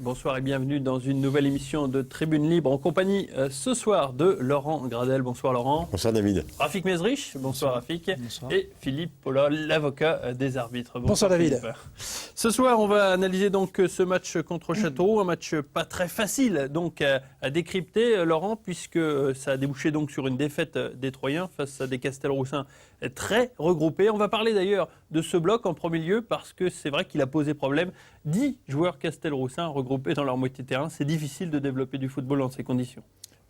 bonsoir et bienvenue dans une nouvelle émission de Tribune Libre en compagnie ce soir de Laurent Gradel. Bonsoir Laurent. Bonsoir David. Rafik Mezrich, bonsoir Rafik. Bonsoir. Et Philippe Paula, l'avocat des arbitres. Bonsoir David. Philippe. Ce soir, on va analyser donc ce match contre Châteauroux, un match pas très facile donc à décrypter Laurent, puisque ça a débouché donc sur une défaite des Troyens face à des Castelroussins très regroupés. On va parler d'ailleurs de ce bloc en premier lieu parce que c'est vrai qu'il a posé problème. 10 joueurs castelroussins regroupés dans leur moitié de terrain. C'est difficile de développer du football dans ces conditions.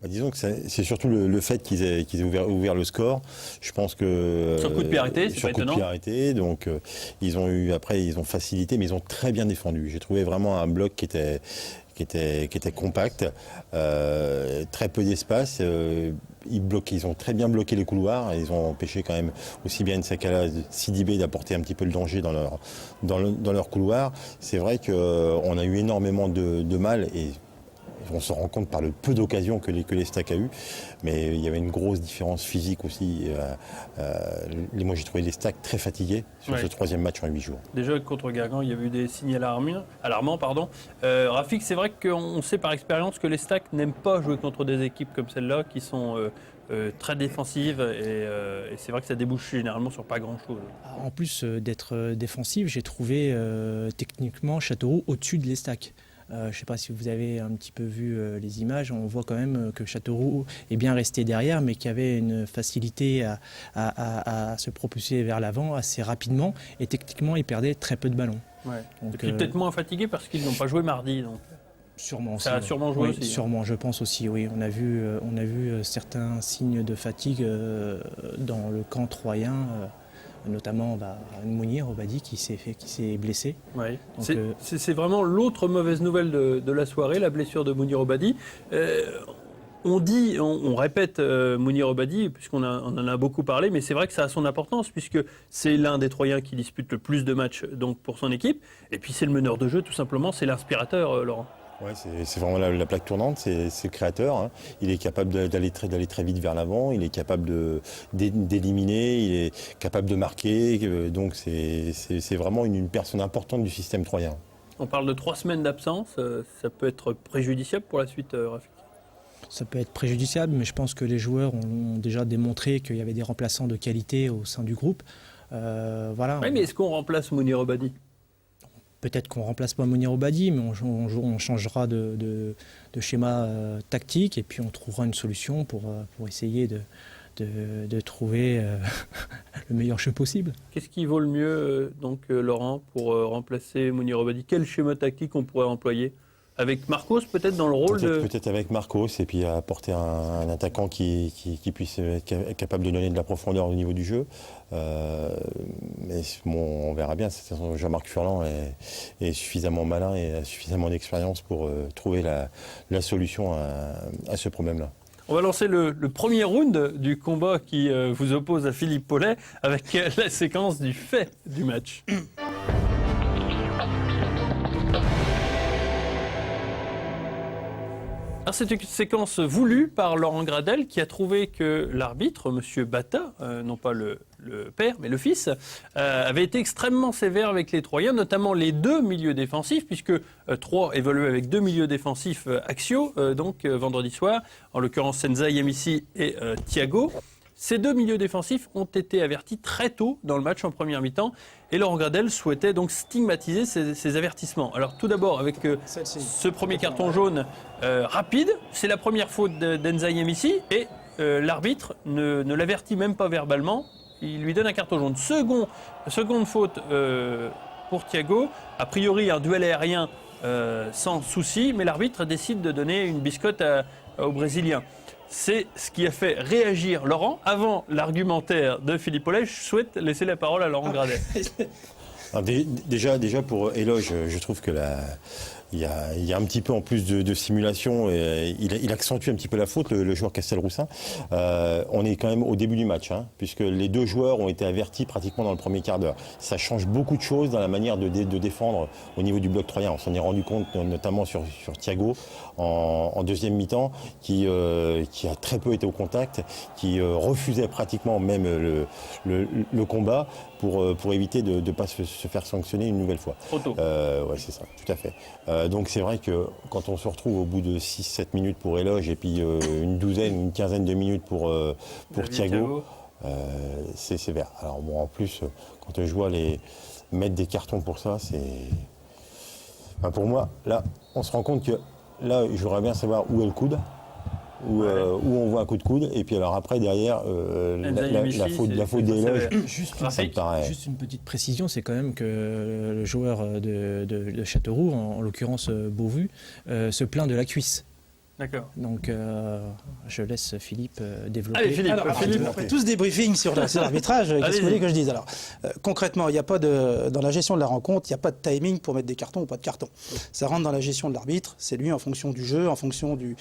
Disons que c'est surtout le fait qu'ils aient ouvert le score. Je pense que sur coup de pied arrêté, c'est pas étonnant. Sur coup de pied arrêté, donc ils ont facilité, mais ils ont très bien défendu. J'ai trouvé vraiment un bloc qui était compact, très peu d'espace. Ils ont très bien bloqué les couloirs. Ils ont empêché quand même aussi bien Nsakala, Sidibé d'apporter un petit peu le danger dans leur couloir. C'est vrai qu'on a eu énormément de mal et on se rend compte par le peu d'occasions que les Stacks a eu, mais il y avait une grosse différence physique aussi. Moi j'ai trouvé les Stacks très fatigués sur ce troisième match en 8 jours. Déjà contre Guingamp, il y a eu des signes alarmants. Rafik, c'est vrai qu'on sait par expérience que les Stacks n'aiment pas jouer contre des équipes comme celle-là qui sont très défensive et c'est vrai que ça débouche généralement sur pas grand-chose. En plus d'être défensive, j'ai trouvé techniquement Châteauroux au-dessus de l'Estac. Je ne sais pas si vous avez un petit peu vu les images, on voit quand même que Châteauroux est bien resté derrière, mais qu'il y avait une facilité à se propulser vers l'avant assez rapidement, et techniquement, il perdait très peu de ballons. Ouais. Donc, et puis peut-être moins fatigué parce qu'ils n'ont pas joué mardi. Donc. Sûrement aussi. Ça a sûrement joué aussi. Sûrement, je pense aussi, oui. On a vu certains signes de fatigue dans le camp troyen. Notamment Mounir Obadi qui s'est blessé. Ouais. C'est vraiment l'autre mauvaise nouvelle de la soirée, la blessure de Mounir Obadi. On répète Mounir Obadi, puisqu'on en a beaucoup parlé, mais c'est vrai que ça a son importance, puisque c'est l'un des Troyens qui dispute le plus de matchs donc, pour son équipe. Et puis c'est le meneur de jeu, tout simplement, c'est l'inspirateur, Laurent. Ouais, c'est vraiment la plaque tournante, c'est le créateur. Hein. Il est capable d'aller très vite vers l'avant, il est capable d'éliminer, il est capable de marquer. Donc c'est vraiment une personne importante du système troyen. On parle de 3 semaines d'absence, ça peut être préjudiciable pour la suite, Rafik? Ça peut être préjudiciable, mais je pense que les joueurs ont déjà démontré qu'il y avait des remplaçants de qualité au sein du groupe. Voilà. Oui, mais est-ce qu'on remplace Mounir Obadi ? Peut-être qu'on ne remplace pas Mounir Obadi, mais on changera de schéma tactique et puis on trouvera une solution pour essayer de trouver le meilleur jeu possible. Qu'est-ce qui vaut le mieux, Laurent, pour remplacer Mounir Obadi? Quel schéma tactique on pourrait employer? Avec Marcos peut-être dans le rôle Peut-être avec Marcos et puis apporter un attaquant qui puisse être capable de donner de la profondeur au niveau du jeu. Mais bon, on verra bien. Jean-Marc Furlan est suffisamment malin et a suffisamment d'expérience pour trouver la solution à ce problème-là. On va lancer le premier round du combat qui vous oppose à Philippe Paulet avec la séquence du fait du match. C'est une séquence voulue par Laurent Gradel qui a trouvé que l'arbitre, M. Bata, non pas le père mais le fils, avait été extrêmement sévère avec les Troyens, notamment les 2 milieux défensifs, puisque Troyes évoluait avec 2 milieux défensifs axiaux, vendredi soir, en l'occurrence Senza Yamissi et Thiago. Ces 2 milieux défensifs ont été avertis très tôt dans le match en première mi-temps et Laurent Gradel souhaitait donc stigmatiser ces avertissements. Alors tout d'abord avec ce premier carton jaune rapide, c'est la première faute d'Enza Yamissi et l'arbitre ne l'avertit même pas verbalement, il lui donne un carton jaune. Seconde faute pour Thiago, a priori un duel aérien sans souci, mais l'arbitre décide de donner une biscotte aux Brésiliens. C'est ce qui a fait réagir Laurent. Avant l'argumentaire de Philippe Paulet, je souhaite laisser la parole à Laurent Gradel. Déjà pour éloge, je trouve que il y a un petit peu en plus de simulation, et il accentue un petit peu la faute, le joueur Castelroussin. On est quand même au début du match, hein, puisque les 2 joueurs ont été avertis pratiquement dans le premier quart d'heure. Ça change beaucoup de choses dans la manière de défendre au niveau du bloc troyen. On s'en est rendu compte notamment sur Thiago en deuxième mi-temps, qui a très peu été au contact, qui refusait pratiquement même le combat pour éviter de ne pas se faire sanctionner une nouvelle fois. Trop tôt. Ouais, c'est ça, tout à fait. Donc c'est vrai que quand on se retrouve au bout de 6-7 minutes pour Éloge et puis une quinzaine de minutes pour Thiago, c'est sévère. Alors bon, en plus, quand je vois mettre des cartons pour ça, c'est... Enfin, pour moi, là, on se rend compte que là, j'aimerais bien savoir où est le coude. Où on voit un coup de coude, et puis alors après, derrière, la faute d'Éloge, ça me paraît... Juste une petite précision, c'est quand même que le joueur de Châteauroux, en l'occurrence Beauvu, se plaint de la cuisse. D'accord. Donc, je laisse Philippe développer. Allez, Philippe. Alors, après tous des briefings sur l'arbitrage, qu'est-ce que vous voulez que je dise? Alors, concrètement, il n'y a pas dans la gestion de la rencontre, il n'y a pas de timing pour mettre des cartons ou pas de cartons. Ça rentre dans la gestion de l'arbitre, c'est lui en fonction du jeu, en fonction du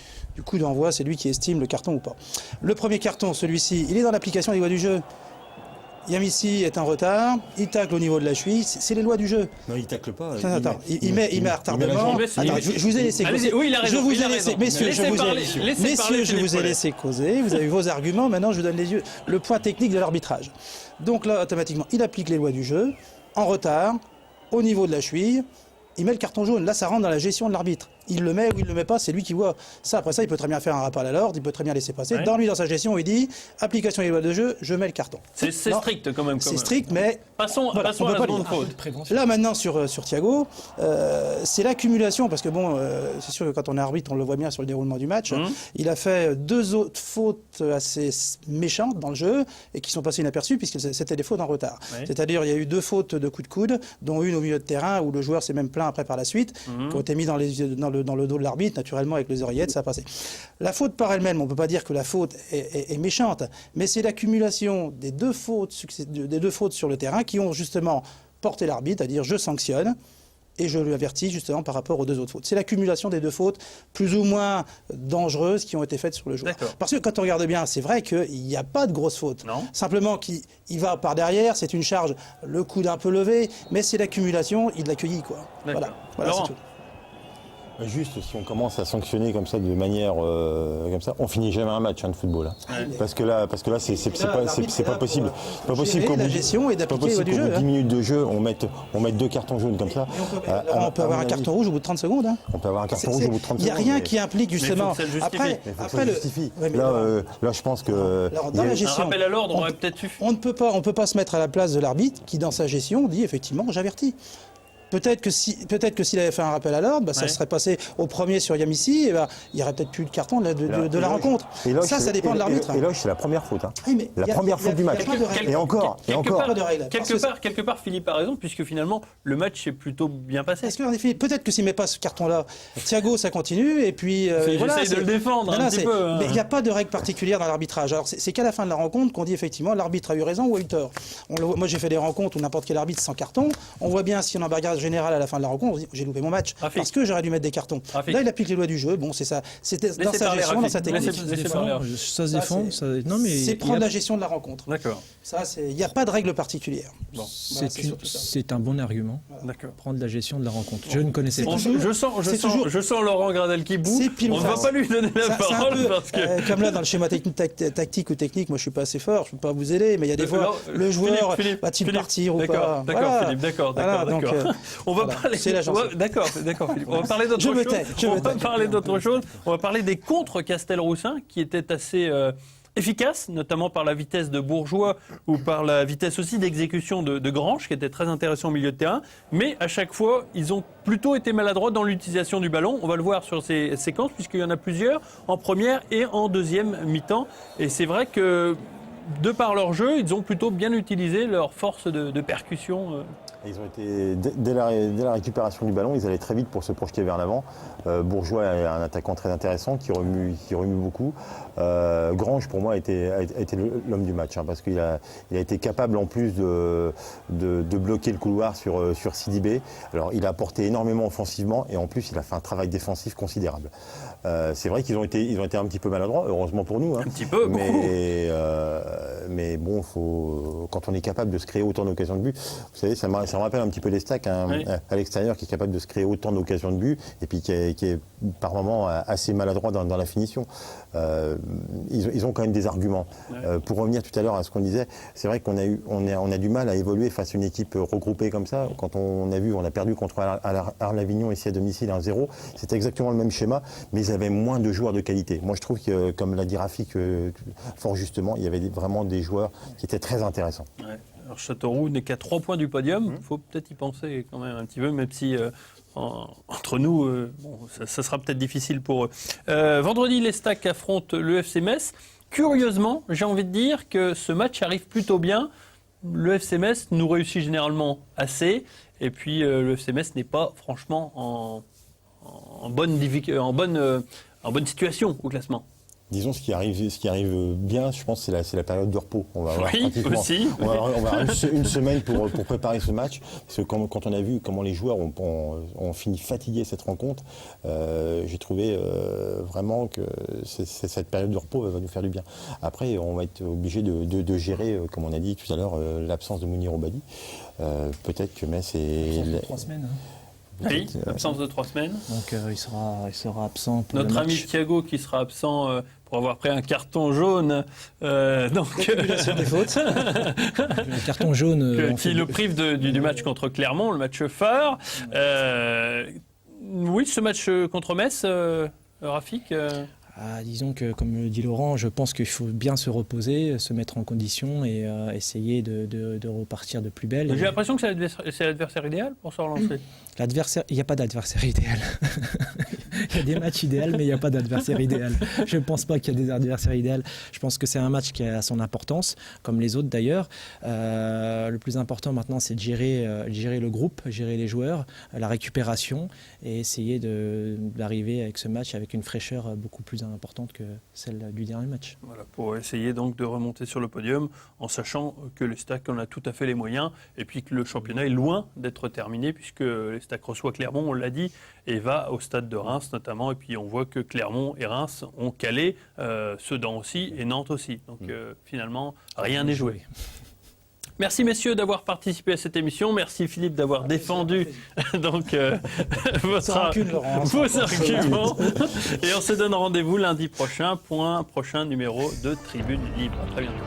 coup d'envoi, c'est lui qui estime le carton ou pas. Le premier carton, celui-ci, il est dans l'application des lois du jeu. Yamissi est en retard, il tacle au niveau de la cheville, c'est les lois du jeu. Non, il tacle pas. Il met un retardement. Je vous ai laissé causer. Oui, il a raison. Je vous ai laissé, messieurs, je vous ai laissé causer. Vous avez eu vos arguments. Maintenant, je vous donne le point technique de l'arbitrage. Donc là, automatiquement, il applique les lois du jeu, en retard, au niveau de la cheville. Il met le carton jaune. Là, ça rentre dans la gestion de l'arbitre. Il le met ou il ne le met pas, c'est lui qui voit. Ça, après ça, il peut très bien faire un rappel à l'ordre, il peut très bien laisser passer. Ouais. Dans sa gestion, il dit application des lois de jeu, je mets le carton. C'est strict quand même. C'est strict, mais. Passons à la seconde faute. Là, maintenant, sur Thiago, c'est l'accumulation, parce que bon, c'est sûr que quand on est arbitre, on le voit bien sur le déroulement du match. Il a fait 2 autres fautes assez méchantes dans le jeu et qui sont passées inaperçues, puisque c'était des fautes en retard. Ouais. C'est-à-dire, il y a eu 2 fautes de coups de coude, dont une au milieu de terrain, où le joueur s'est même plaint après par la suite, qui ont été mis dans le dos de l'arbitre, naturellement avec les oreillettes, ça a passé. La faute par elle-même, on ne peut pas dire que la faute est méchante, mais c'est l'accumulation des 2 fautes sur le terrain qui ont justement porté l'arbitre à dire je sanctionne et je lui avertis justement par rapport aux 2 autres fautes. C'est l'accumulation des 2 fautes plus ou moins dangereuses qui ont été faites sur le joueur. Parce que quand on regarde bien, c'est vrai qu'il n'y a pas de grosses fautes. Non. Simplement qu'il va par derrière, c'est une charge, le coude un peu levé, mais c'est l'accumulation, il l'accueille quoi. Voilà c'est tout. Juste, si on commence à sanctionner comme ça de manière comme ça, on finit jamais un match de football. Parce que là, c'est pas possible. Pas possible qu'au bout de 10 minutes de jeu, on mette 2 cartons jaunes comme ça. On peut avoir un carton rouge au bout de 30 secondes. On peut avoir un carton rouge au bout de 30 secondes. Il n'y a rien qui implique justement. Après, ça justifie. Là, je pense que dans la gestion, un rappel à l'ordre aurait peut-être suffi. On ne peut pas se mettre à la place de l'arbitre qui, dans sa gestion, dit effectivement j'avertis. Peut-être que s'il avait fait un rappel à l'ordre, ça serait passé au premier sur Yamissi, et il n'y aurait peut-être plus de carton de la rencontre. Ça dépend de l'arbitre. Et là, c'est la première faute. La première faute du match. Et encore. Quelque part, Philippe a raison, puisque finalement, le match s'est plutôt bien passé. Peut-être que s'il ne met pas ce carton-là, Thiago, ça continue, et puis... J'essaye de le défendre un petit peu. Mais il n'y a pas de règle particulière dans l'arbitrage. Alors, c'est qu'à la fin de la rencontre qu'on dit effectivement, l'arbitre a eu raison ou a eu tort. Moi, j'ai fait des rencontres où n'importe quel arbitre sans carton, on voit bien si on embarque général à la fin de la rencontre, on se dit j'ai loupé mon match parce que j'aurais dû mettre des cartons. Là, il applique les lois du jeu. Bon, c'est ça. C'était dans sa gestion, dans sa technique. Ça se défend. C'est prendre la gestion de la rencontre. D'accord. Ça, il n'y a pas de règle particulière. C'est un bon argument. D'accord. Prendre la gestion de la rencontre. Je ne connaissais pas. Je sens Laurent Gradel qui boue. On ne va pas lui donner la parole parce que comme là dans le schéma tactique ou technique, moi je suis pas assez fort, je peux pas vous aider, mais il y a des fois le joueur va-t-il partir ou pas. D'accord, Philippe. D'accord. On va parler. D'accord, Philippe. On va parler d'autre chose. On va parler d'autre chose. On va parler des contres Castelroussin qui étaient assez efficaces, notamment par la vitesse de Bourgeois ou par la vitesse aussi d'exécution de Grange, qui était très intéressant au milieu de terrain. Mais à chaque fois, ils ont plutôt été maladroits dans l'utilisation du ballon. On va le voir sur ces séquences, puisqu'il y en a plusieurs, en première et en deuxième mi-temps. Et c'est vrai que, de par leur jeu, ils ont plutôt bien utilisé leur force de percussion. Ils ont été, dès la récupération du ballon, ils allaient très vite pour se projeter vers l'avant. Bourgeois est un attaquant très intéressant qui remue beaucoup. Grange, pour moi, a été l'homme du match, parce qu'il a été capable, en plus de bloquer le couloir sur Sidibé. Alors, il a apporté énormément offensivement et en plus, il a fait un travail défensif considérable. C'est vrai qu'ils ont été un petit peu maladroits, heureusement pour nous. Un petit peu, beaucoup. Mais bon, quand on est capable de se créer autant d'occasions de but, vous savez, ça ça me rappelle un petit peu les Stacks à l'extérieur, qui est capable de se créer autant d'occasions de but, et puis qui est par moments assez maladroit dans la finition. Ils ont quand même des arguments. Pour revenir tout à l'heure à ce qu'on disait, c'est vrai qu'on a du mal à évoluer face à une équipe regroupée comme ça. Quand on a perdu contre Arles-Avignon ici à domicile 1-0, c'était exactement le même schéma, mais ils avaient moins de joueurs de qualité. Moi, je trouve que, comme l'a dit Rafik fort justement, il y avait vraiment des joueurs qui étaient très intéressants. Ouais. Alors Châteauroux n'est qu'à 3 points du podium. Il faut peut-être y penser quand même un petit peu, même si entre nous, ça sera peut-être difficile pour eux. Vendredi, les Stacks affrontent le FC Metz. Curieusement, j'ai envie de dire que ce match arrive plutôt bien. Le FC Metz nous réussit généralement assez, et puis le FC Metz n'est pas franchement en bonne situation au classement. Disons, ce qui arrive bien, je pense, c'est la période de repos. On va avoir aussi. On va avoir une semaine pour préparer ce match. Parce que quand on a vu comment les joueurs ont fini fatigués cette rencontre, j'ai trouvé vraiment que cette période de repos va nous faire du bien. Après, on va être obligé de gérer, comme on a dit tout à l'heure, l'absence de Mounir Obadi. Peut-être que Metz est... Absence de 3 semaines. Oui, absence de 3 semaines. Donc il sera absent pour Notre le ami match. Thiago qui sera absent pour avoir pris un carton jaune. L'accumulation des fautes. Le carton jaune. Qui le prive du match contre Clermont, le match phare. Oui, ce match contre Metz, Rafik Disons que, comme le dit Laurent, je pense qu'il faut bien se reposer, se mettre en condition et essayer de repartir de plus belle. J'ai l'impression que c'est l'adversaire idéal pour se relancer. Il n'y a pas d'adversaire idéal. Il y a des matchs idéaux, mais il n'y a pas d'adversaire idéal. Je ne pense pas qu'il y a des adversaires idéaux. Je pense que c'est un match qui a son importance, comme les autres d'ailleurs. Le plus important maintenant, c'est de gérer le groupe, gérer les joueurs, la récupération et essayer d'arriver avec ce match avec une fraîcheur beaucoup plus importante que celle du dernier match. Voilà, pour essayer donc de remonter sur le podium en sachant que les Stacks en a tout à fait les moyens et puis que le championnat est loin d'être terminé puisque les Stacks reçoit Clermont, on l'a dit, et va au stade de Reims notamment. Et puis on voit que Clermont et Reims ont calé, Sedan aussi et Nantes aussi. Donc finalement, rien n'est joué. Merci messieurs d'avoir participé à cette émission. Merci Philippe d'avoir défendu donc, vos arguments. Et on se donne rendez-vous lundi prochain pour un prochain numéro de Tribune Libre. À très bientôt.